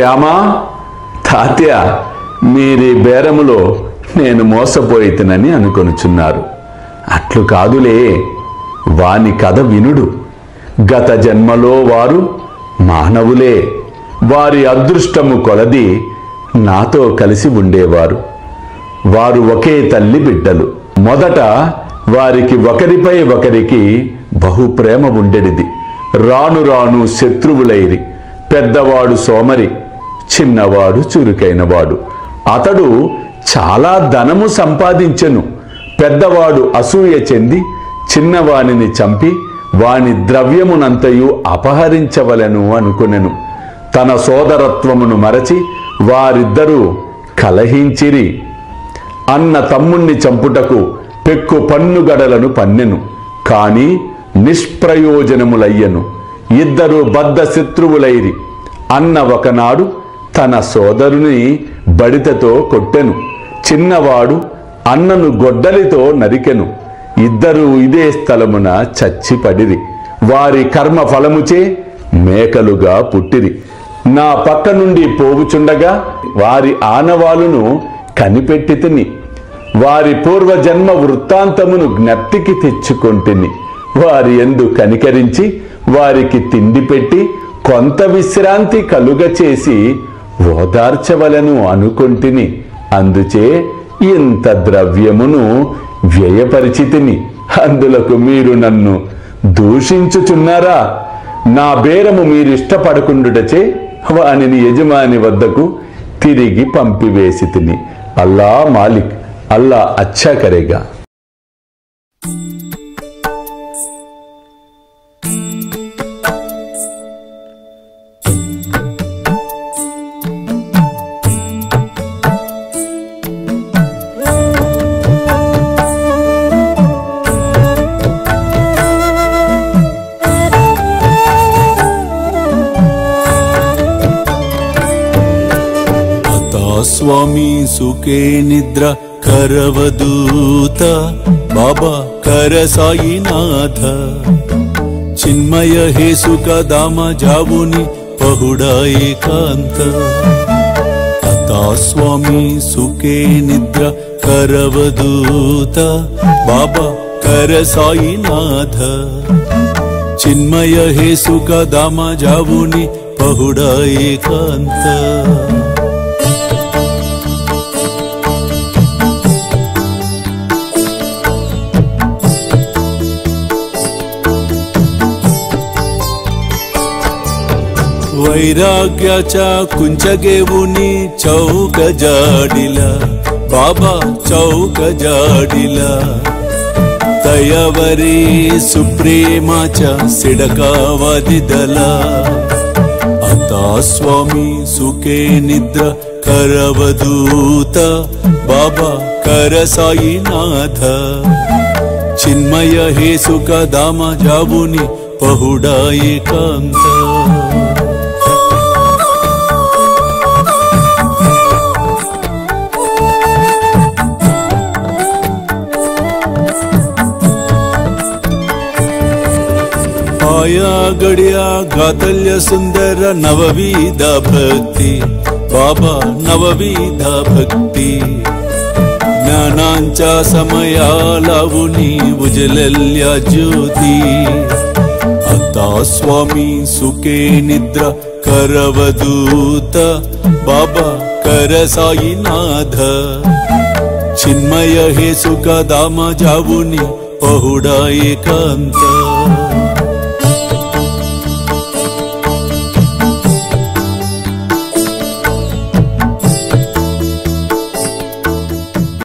శ్యామా, తాత్య, మీరీ బేరములో నేను మోసపోయితనని అనుకొనుచున్నారు. అట్లు కాదులే, వాని కథ వినుడు. గత జన్మలో వారు మానవులే. వారి అదృష్టము కొలది నాతో కలిసి ఉండేవారు. వారు ఒకే తల్లి బిడ్డలు. మొదట వారికి ఒకరిపై ఒకరికి బహుప్రేమ ఉండేది. రాను రాను శత్రువులైరి. పెద్దవాడు సోమరి, చిన్నవాడు చురుకైనవాడు. అతడు చాలా ధనము సంపాదించెను. పెద్దవాడు అసూయ చెంది చిన్నవానిని చంపి వాని ద్రవ్యమునంతయు అపహరించవలెను అనుకునెను. తన సోదరత్వమును మరచి వారిద్దరూ కలహించిరి. అన్న తమ్ముణ్ణి చంపుటకు పెక్కు పన్నుగడలను పన్నెను. కాని నిష్ప్రయోజనములయ్యను. ఇద్దరు బద్ధ శత్రువులైరి. అన్న ఒకనాడు తన సోదరుని బడితతో కొట్టెను. చిన్నవాడు అన్నను గొడ్డలితో నరికెను. ఇద్దరూ ఇదే స్థలమున చచ్చిపడిరి. వారి కర్మ ఫలముచే మేకలుగా పుట్టిరి. నా పక్క నుండి పోవుచుండగా వారి ఆనవాలును కనిపెట్టితిని. వారి పూర్వజన్మ వృత్తాంతమును జ్ఞప్తికి తెచ్చుకొంటిని. వారి యందు కనికరించి వారికి తిండి పెట్టి కొంత విశ్రాంతి కలుగచేసి ఓదార్చవలను అనుకొంటిని. అందుచే ఇంత ద్రవ్యమును వ్యయపరిచితిని. అందులకు మీరు నన్ను దూషించుచున్నారా? నా బేరము మీరిష్టపడకుండుటచే వానిని యజమాని వద్దకు తిరిగి పంపివేసి తిని. అల్లా మాలిక్, అల్లా అచ్చా కరేగా. స్వామి సుఖే నిద్ర కరవదూత బాబా కర సాయినాథ చిన్మయ హే సుఖ దామ జావుని పహుడా ఏకాంత అతా స్వామి సుఖే నిద్ర కరవదూత బాబా కర సాయినాథ చిన్మయ హే సుఖ దామ జావుని పహుడా ఏకాంత वैराग्याच्या कुंचगेवुनी चौक जाडिला बाबा चौक जाडिला तयावरी सुप्रेमाच्या सिडकावादिदला आता स्वामी सुखे निद्र करवदूत बाबा कर साईनाथ चिन्मय हे सुख दाम जावुनी पहुडा एकांत आया गड्या गातल्य सुंदर नवविध भक्ति बाबा नवविध भक्ति ज्ञानांच्या समया लावुनी उजलल्या ज्योती आता स्वामी सुखे निद्रा करवदूत बाबा कर साईनाथ चिन्मय हे सुख दाम जावुनी पहुडा एकांत